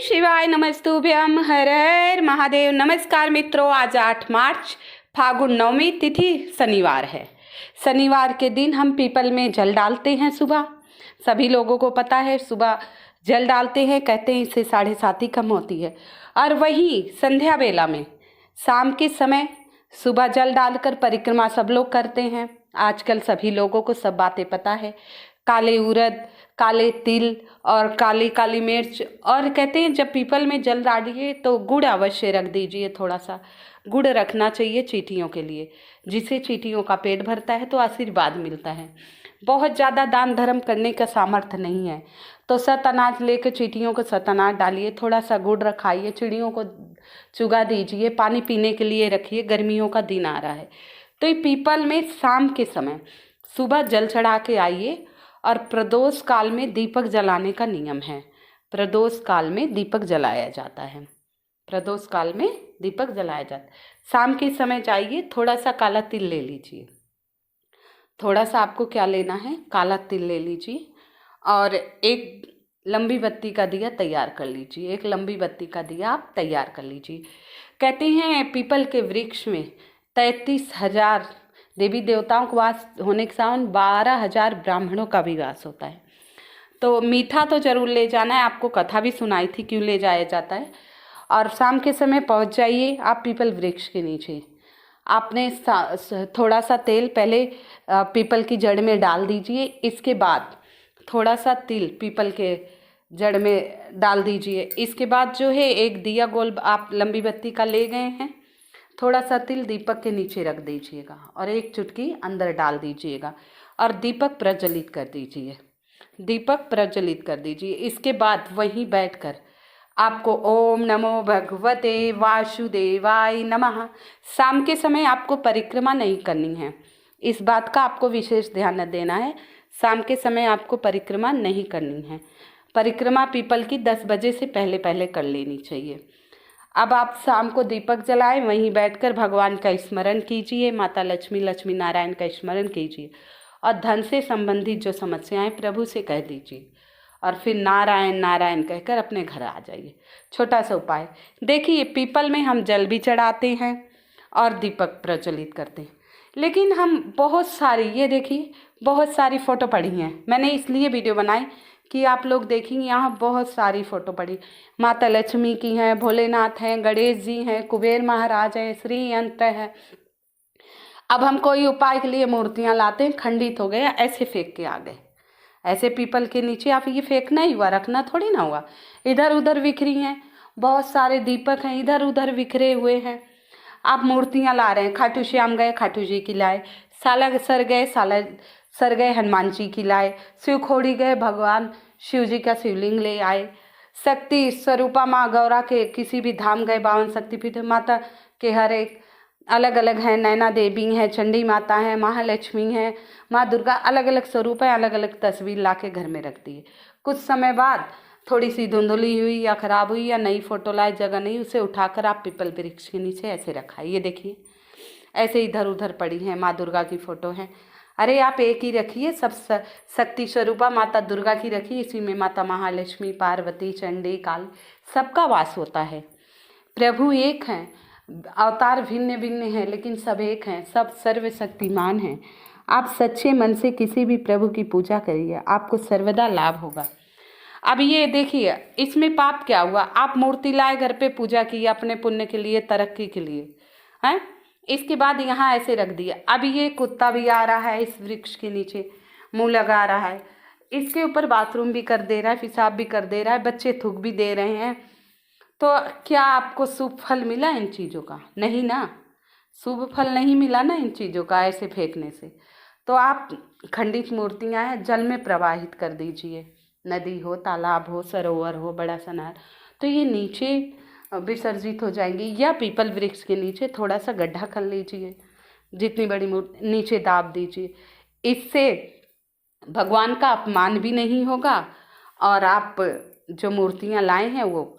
शिवाय नमस्तुभ्यम हर हर महादेव। नमस्कार मित्रों, आज 8 मार्च फागुन नवमी तिथि शनिवार है। शनिवार के दिन हम पीपल में जल डालते हैं। सुबह सभी लोगों को पता है, सुबह जल डालते हैं, कहते हैं इससे 7.5 कम होती है। और वहीं संध्या बेला में शाम के समय सुबह जल डालकर परिक्रमा सब लोग करते हैं। आजकल सभी लोगों को सब बातें पता है। काले उड़द, काले तिल और काली काली मिर्च, और कहते हैं जब पीपल में जल डालिए तो गुड़ अवश्य रख दीजिए। थोड़ा सा गुड़ रखना चाहिए चींटियों के लिए, जिससे चींटियों का पेट भरता है तो आशीर्वाद मिलता है। बहुत ज़्यादा दान धर्म करने का सामर्थ्य नहीं है तो सत अनाज लेकर चींटियों को सत अनाज डालिए, थोड़ा सा गुड़ रखाइए, चिड़ियों को चुगा दीजिए, पानी पीने के लिए रखिए। गर्मियों का दिन आ रहा है तो ये पीपल में शाम के समय सुबह जल चढ़ा के आइए। और प्रदोष काल में दीपक जलाने का नियम है। प्रदोष काल में दीपक जलाया जाता है। प्रदोष काल में दीपक जलाया जाता है। शाम के समय जाइए, थोड़ा सा काला तिल ले लीजिए। थोड़ा सा आपको क्या लेना है, काला तिल ले लीजिए और एक लंबी बत्ती का दिया तैयार कर लीजिए। एक लंबी बत्ती का दिया आप तैयार कर लीजिए। कहते हैं पीपल के वृक्ष में 33,000 देवी देवताओं का वास होने के साथ 12,000 ब्राह्मणों का भी वास होता है। तो मीठा तो जरूर ले जाना है। आपको कथा भी सुनाई थी क्यों ले जाया जाता है। और शाम के समय पहुंच जाइए आप पीपल वृक्ष के नीचे। आपने थोड़ा सा तेल पहले पीपल की जड़ में डाल दीजिए। इसके बाद थोड़ा सा तिल पीपल के जड़ में डाल दीजिए। इसके बाद जो है एक दिया गोल आप लंबी बत्ती का ले गए हैं, थोड़ा सा तिल दीपक के नीचे रख दीजिएगा और एक चुटकी अंदर डाल दीजिएगा और दीपक प्रज्वलित कर दीजिए। दीपक प्रज्वलित कर दीजिए। इसके बाद वहीं बैठकर आपको ओम नमो भगवते वासुदेवाय नमः। शाम के समय आपको परिक्रमा नहीं करनी है, इस बात का आपको विशेष ध्यान देना है। शाम के समय आपको परिक्रमा नहीं करनी है। परिक्रमा पीपल की 10 बजे से पहले पहले कर लेनी चाहिए। अब आप शाम को दीपक जलाएं, वहीं बैठकर भगवान का स्मरण कीजिए, माता लक्ष्मी, लक्ष्मी नारायण का स्मरण कीजिए और धन से संबंधित जो समस्याएं प्रभु से कह दीजिए और फिर नारायण नारायण कहकर अपने घर आ जाइए। छोटा सा उपाय देखिए, पीपल में हम जल भी चढ़ाते हैं और दीपक प्रज्वलित करते हैं, लेकिन हम बहुत सारी, ये देखिए बहुत सारी फ़ोटो पड़ी हैं। मैंने इसलिए वीडियो बनाई कि आप लोग देखेंगे यहाँ बहुत सारी फ़ोटो पड़ी। माता लक्ष्मी की हैं, भोलेनाथ हैं, गणेश जी हैं, कुबेर महाराज हैं, श्री यंत्र है। अब हम कोई उपाय के लिए मूर्तियाँ लाते हैं, खंडित हो गया, ऐसे फेंक के आ गए। ऐसे पीपल के नीचे आप ये फेंकना ही हुआ, रखना थोड़ी ना हुआ। इधर उधर बिखरी हैं, बहुत सारे दीपक हैं इधर उधर बिखरे हुए हैं। आप मूर्तियाँ ला रहे हैं, खाटू श्याम गए खाटू जी की लाए, सालासर गए सालासर गए हनुमान जी की लाए, शिवखोड़ी गए भगवान शिव जी का शिवलिंग ले आए, शक्ति स्वरूपा माँ गौरा के किसी भी धाम गए, 52 शक्तिपीठ माता के हर एक अलग अलग हैं। नैना देवी हैं, चंडी माता हैं, महालक्ष्मी हैं, माँ दुर्गा, अलग अलग स्वरूप है, अलग अलग तस्वीर ला के घर में रख दी है। कुछ समय बाद थोड़ी सी धुंधली हुई या ख़राब हुई या नई फ़ोटो लाए, जगह नहीं, उसे उठाकर आप पीपल वृक्ष के नीचे ऐसे रखा है। ये देखिए ऐसे इधर उधर पड़ी हैं, माँ दुर्गा की फ़ोटो है। अरे आप एक ही रखिए, सब शक्ति स्वरूपा माता दुर्गा की रखिए, इसी में माता महालक्ष्मी, पार्वती, चंडी, काल सबका वास होता है। प्रभु एक हैं, अवतार भिन्न भिन्न हैं लेकिन सब एक हैं, सब सर्वशक्तिमान हैं। आप सच्चे मन से किसी भी प्रभु की पूजा करिए, आपको सर्वदा लाभ होगा। अब ये देखिए इसमें पाप क्या हुआ, आप मूर्ति लाए घर पे, पूजा की अपने पुण्य के लिए, तरक्की के लिए, हैं। इसके बाद यहाँ ऐसे रख दिया। अब ये कुत्ता भी आ रहा है इस वृक्ष के नीचे, मुंह लगा रहा है, इसके ऊपर बाथरूम भी कर दे रहा है, पेशाब भी कर दे रहा है, बच्चे थूक भी दे रहे हैं। तो क्या आपको शुभ फल मिला इन चीज़ों का? नहीं ना, शुभ फल नहीं मिला ना इन चीज़ों का ऐसे फेंकने से। तो आप खंडित मूर्तियाँ हैं, जल में प्रवाहित कर दीजिए। नदी हो, तालाब हो, सरोवर हो, बड़ा सा नहर, तो ये नीचे विसर्जित हो जाएंगी। या पीपल वृक्ष के नीचे थोड़ा सा गड्ढा कर लीजिए, जितनी बड़ी मूर्ति नीचे दाब दीजिए। इससे भगवान का अपमान भी नहीं होगा और आप जो मूर्तियाँ लाए हैं वो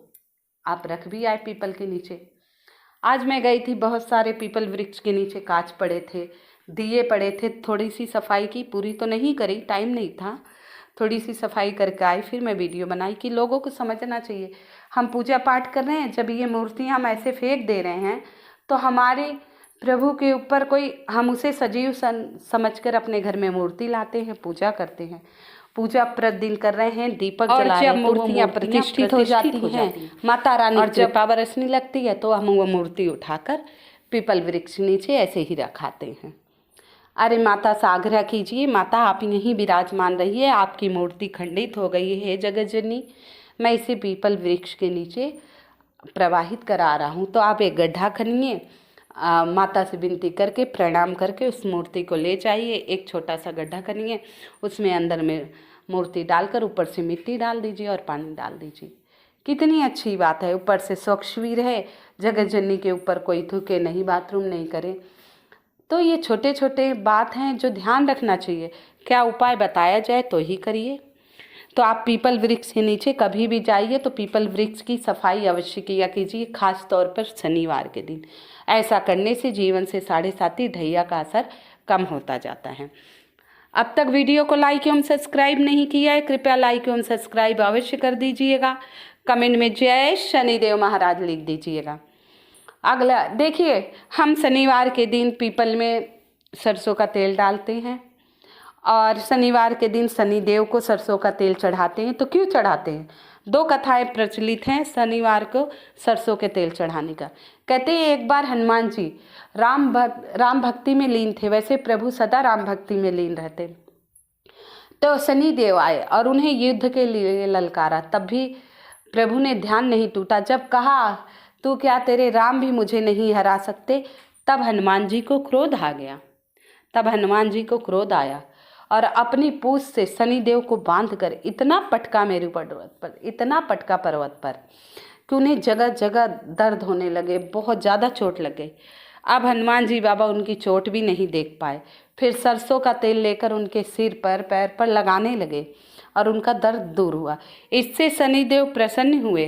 आप रख भी आए पीपल के नीचे। आज मैं गई थी, बहुत सारे पीपल वृक्ष के नीचे कांच पड़े थे, दिए पड़े थे, थोड़ी सी सफाई की, पूरी तो नहीं करी, टाइम नहीं था, थोड़ी सी सफाई करके आई, फिर मैं वीडियो बनाई कि लोगों को समझना चाहिए हम पूजा पाठ कर रहे हैं, जब ये मूर्तियाँ हम ऐसे फेंक दे रहे हैं तो हमारे प्रभु के ऊपर कोई, हम उसे सजीव समझकर अपने घर में मूर्ति लाते हैं, पूजा करते हैं, पूजा प्रतिदिन कर रहे हैं, दीपक जला रहे हैं, तो मूर्तियाँ प्रतिष्ठित हो जाती हैं, माता रानी और जब कृपा बरसने लगती है तो हम वो मूर्ति उठाकर पीपल वृक्ष नीचे ऐसे ही रखाते हैं। अरे माता से आग्रह कीजिए, माता आप यहीं विराजमान रहिए, आपकी मूर्ति खंडित हो गई है जगत जननी, मैं इसे पीपल वृक्ष के नीचे प्रवाहित करा रहा हूँ, तो आप एक गड्ढा खनिए, माता से विनती करके प्रणाम करके उस मूर्ति को ले जाइए, एक छोटा सा गड्ढा खनिए, उसमें अंदर में मूर्ति डालकर ऊपर से मिट्टी डाल दीजिए और पानी डाल दीजिए। कितनी अच्छी बात है, ऊपर से स्वच्छ भी रहे, जगत जननी के ऊपर कोई थूके नहीं, बाथरूम नहीं करे। तो ये छोटे छोटे बात हैं जो ध्यान रखना चाहिए, क्या उपाय बताया जाए तो ही करिए। तो आप पीपल वृक्ष के नीचे कभी भी जाइए तो पीपल वृक्ष की सफाई अवश्य किया कीजिए, खास तौर पर शनिवार के दिन। ऐसा करने से जीवन से 7.5 ढैया का असर कम होता जाता है। अब तक वीडियो को लाइक एवं सब्सक्राइब नहीं किया है, कृपया लाइक एवं सब्सक्राइब अवश्य कर दीजिएगा। कमेंट में जय शनिदेव महाराज लिख दीजिएगा। अगला देखिए, हम शनिवार के दिन पीपल में सरसों का तेल डालते हैं और शनिवार के दिन शनिदेव को सरसों का तेल चढ़ाते हैं। तो क्यों चढ़ाते हैं? 2 कथाएं प्रचलित हैं शनिवार को सरसों के तेल चढ़ाने का। कहते हैं एक बार हनुमान जी राम भक्ति में लीन थे, वैसे प्रभु सदा राम भक्ति में लीन रहते, तो शनिदेव आए और उन्हें युद्ध के लिए ललकारा, तब भी प्रभु ने ध्यान नहीं टूटा। जब कहा तू क्या, तेरे राम भी मुझे नहीं हरा सकते, तब हनुमान जी को क्रोध आ गया। तब हनुमान जी को क्रोध आया और अपनी पूंछ से शनिदेव को बांधकर इतना पटका मेरू पर्वत पर, इतना पटका पर्वत पर कि उन्हें जगह जगह दर्द होने लगे, बहुत ज़्यादा चोट लग गई। अब हनुमान जी बाबा उनकी चोट भी नहीं देख पाए, फिर सरसों का तेल लेकर उनके सिर पर, पैर पर लगाने लगे और उनका दर्द दूर हुआ। इससे शनिदेव प्रसन्न हुए,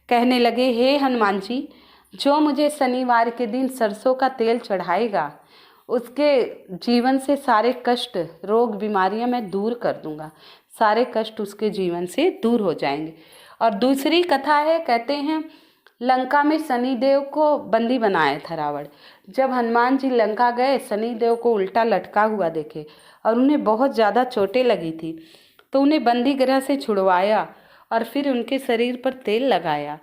कहने लगे हे हनुमान जी, जो मुझे शनिवार के दिन सरसों का तेल चढ़ाएगा उसके जीवन से सारे कष्ट, रोग, बीमारियां मैं दूर कर दूंगा, सारे कष्ट उसके जीवन से दूर हो जाएंगे। और दूसरी कथा है, कहते हैं लंका में शनिदेव को बंदी बनाया था रावण। जब हनुमान जी लंका गए, शनिदेव को उल्टा लटका हुआ देखे और उन्हें बहुत ज़्यादा चोटें लगी थी, तो उन्हें बंदी गृह से छुड़वाया और फिर उनके शरीर पर तेल लगाया,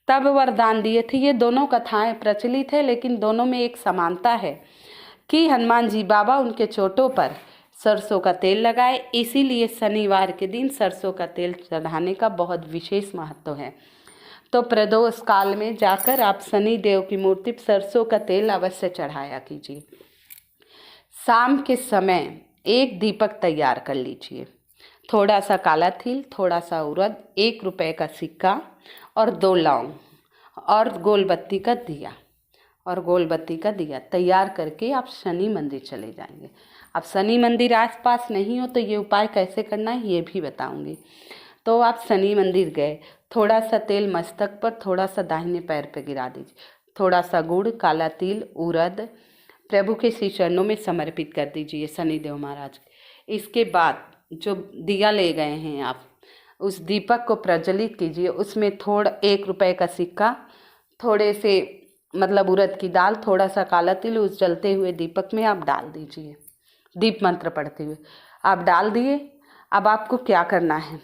तब वरदान दिए थे। ये दोनों कथाएं प्रचलित है, लेकिन दोनों में एक समानता है कि हनुमान जी बाबा उनके चोटों पर सरसों का तेल लगाए, इसीलिए शनिवार के दिन सरसों का तेल चढ़ाने का बहुत विशेष महत्व है। तो प्रदोष काल में जाकर आप शनि देव की मूर्ति पर सरसों का तेल अवश्य चढ़ाया कीजिए। शाम के समय एक दीपक तैयार कर लीजिए, थोड़ा सा काला तिल, थोड़ा सा उड़द, 1 रुपए का सिक्का और 2 लौंग और गोलबत्ती का दिया तैयार करके आप शनि मंदिर चले जाएंगे। अब शनि मंदिर आसपास नहीं हो तो ये उपाय कैसे करना है ये भी बताऊंगी। तो आप शनि मंदिर गए, थोड़ा सा तेल मस्तक पर, थोड़ा सा दाहिने पैर पर गिरा दीजिए, थोड़ा सा गुड़, काला तिल, उड़द प्रभु के श्री चरणों में समर्पित कर दीजिए शनिदेव महाराज। इसके बाद जो दिया ले गए हैं आप, उस दीपक को प्रज्वलित कीजिए, उसमें 1 रुपए का सिक्का, थोड़े से उड़द की दाल, थोड़ा सा काला तिल उस जलते हुए दीपक में आप डाल दीजिए, दीप मंत्र पढ़ते हुए आप डाल दिए। अब आपको क्या करना है,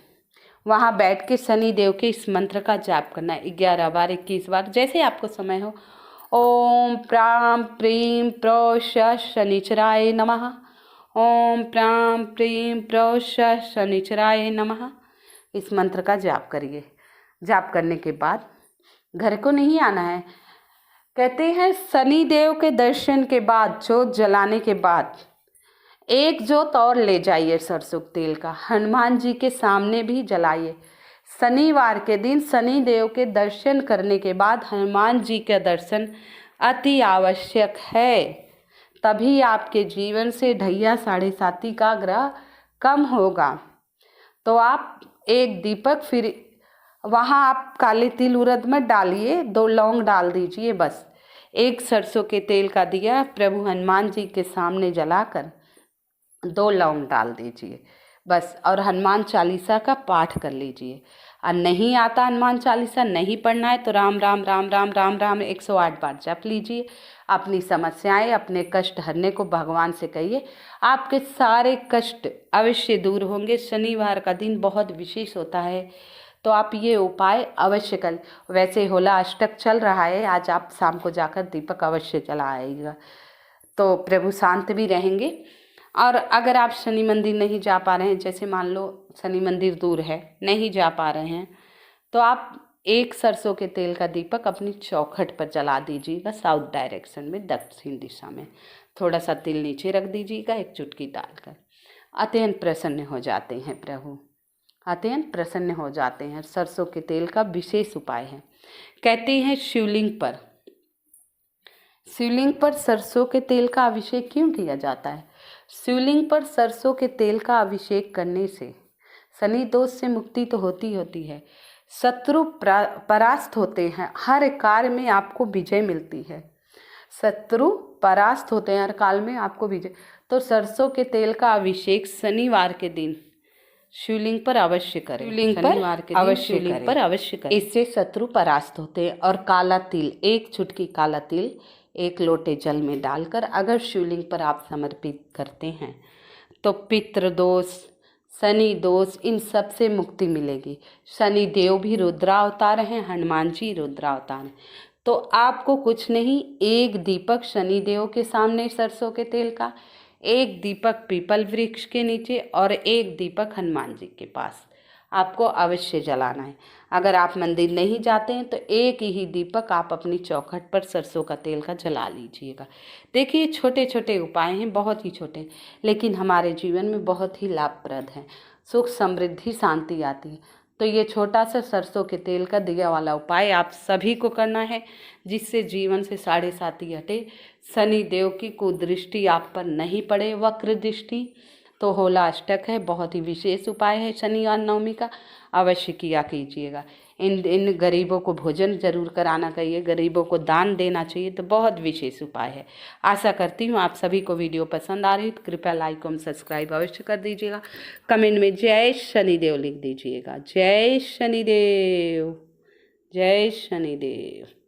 वहाँ बैठ के शनि देव के इस मंत्र का जाप करना है 11 बार, 21 बार, जैसे आपको समय हो। ओम प्राम प्रीम प्रो शनिचराय नमः, ओम प्राम प्रीम प्रो शनिचराय नमः, इस मंत्र का जाप करिए। जाप करने के बाद घर को नहीं आना है। कहते हैं शनि देव के दर्शन के बाद, जोत जलाने के बाद, एक जोत और ले जाइए सरसों तेल का, हनुमान जी के सामने भी जलाइए। शनिवार के दिन शनि देव के दर्शन करने के बाद हनुमान जी का दर्शन अति आवश्यक है, तभी आपके जीवन से ढैया 7.5 का ग्रह कम होगा। तो आप एक दीपक, फिर वहाँ आप काले तिल उड़द मत डालिए, 2 लौंग डाल दीजिए बस, एक सरसों के तेल का दिया प्रभु हनुमान जी के सामने जलाकर 2 लौंग डाल दीजिए, बस। और हनुमान चालीसा का पाठ कर लीजिए। और नहीं आता हनुमान चालीसा, नहीं पढ़ना है तो राम राम राम राम राम राम 108 बार जप लीजिए। अपनी समस्याएं, अपने कष्ट हरने को भगवान से कहिए, आपके सारे कष्ट अवश्य दूर होंगे। शनिवार का दिन बहुत विशेष होता है, तो आप ये उपाय अवश्य कर। वैसे होला अष्टक चल रहा है, आज आप शाम को जाकर दीपक अवश्य जला आइएगा, तो प्रभु शांत भी रहेंगे। और अगर आप शनि मंदिर नहीं जा पा रहे हैं, जैसे मान लो शनि मंदिर दूर है, नहीं जा पा रहे हैं, तो आप एक सरसों के तेल का दीपक अपनी चौखट पर जला दीजिएगा, साउथ डायरेक्शन में, दक्षिण दिशा में। थोड़ा सा तिल नीचे रख दीजिएगा, एक चुटकी डालकर। अत्यंत प्रसन्न हो जाते हैं प्रभु, अत्यंत प्रसन्न हो जाते हैं। सरसों के तेल का विशेष उपाय है। कहते हैं शिवलिंग पर सरसों के तेल का अभिषेक क्यों किया जाता है? शिवलिंग पर सरसों के तेल का अभिषेक करने से शनि दोष से मुक्ति तो होती है, शत्रु परास्त होते हैं, हर कार्य में आपको विजय मिलती है। शत्रु परास्त होते हैं, हर काल में आपको विजय। तो सरसों के तेल का अभिषेक शनिवार के दिन शिवलिंग पर अवश्य करें। शनिवार के दिन शिवलिंग पर अवश्य करें, इससे शत्रु परास्त होते हैं। और काला तिल, एक चुटकी काला तिल 1 लोटे जल में डालकर अगर शिवलिंग पर आप समर्पित करते हैं तो पितृ दोष, शनि दोष, इन सब से मुक्ति मिलेगी। शनि देव भी रुद्रावतार हैं, हनुमान जी रुद्रावतार हैं। तो आपको कुछ नहीं, एक दीपक शनि देव के सामने सरसों के तेल का, एक दीपक पीपल वृक्ष के नीचे और एक दीपक हनुमान जी के पास आपको अवश्य जलाना है। अगर आप मंदिर नहीं जाते हैं तो एक ही दीपक आप अपनी चौखट पर सरसों का तेल का जला लीजिएगा। देखिए, छोटे छोटे उपाय हैं, बहुत ही छोटे, लेकिन हमारे जीवन में बहुत ही लाभप्रद हैं। सुख, समृद्धि, शांति आती है। तो ये छोटा सा सरसों के तेल का दिया वाला उपाय आप सभी को करना है, जिससे जीवन से 7.5 हटे, शनि देव की कुदृष्टि आप पर नहीं पड़े, वक्र दृष्टि। तो होला अष्टक है, बहुत ही विशेष उपाय है शनिवार नवमी का, अवश्य किया कीजिएगा। इन गरीबों को भोजन जरूर कराना चाहिए, गरीबों को दान देना चाहिए, तो बहुत विशेष उपाय है। आशा करती हूँ आप सभी को वीडियो पसंद आ रही है, तो कृपया लाइक और सब्सक्राइब अवश्य कर दीजिएगा। कमेंट में जय शनिदेव लिख दीजिएगा। जय शनिदेव, जय शनिदेव।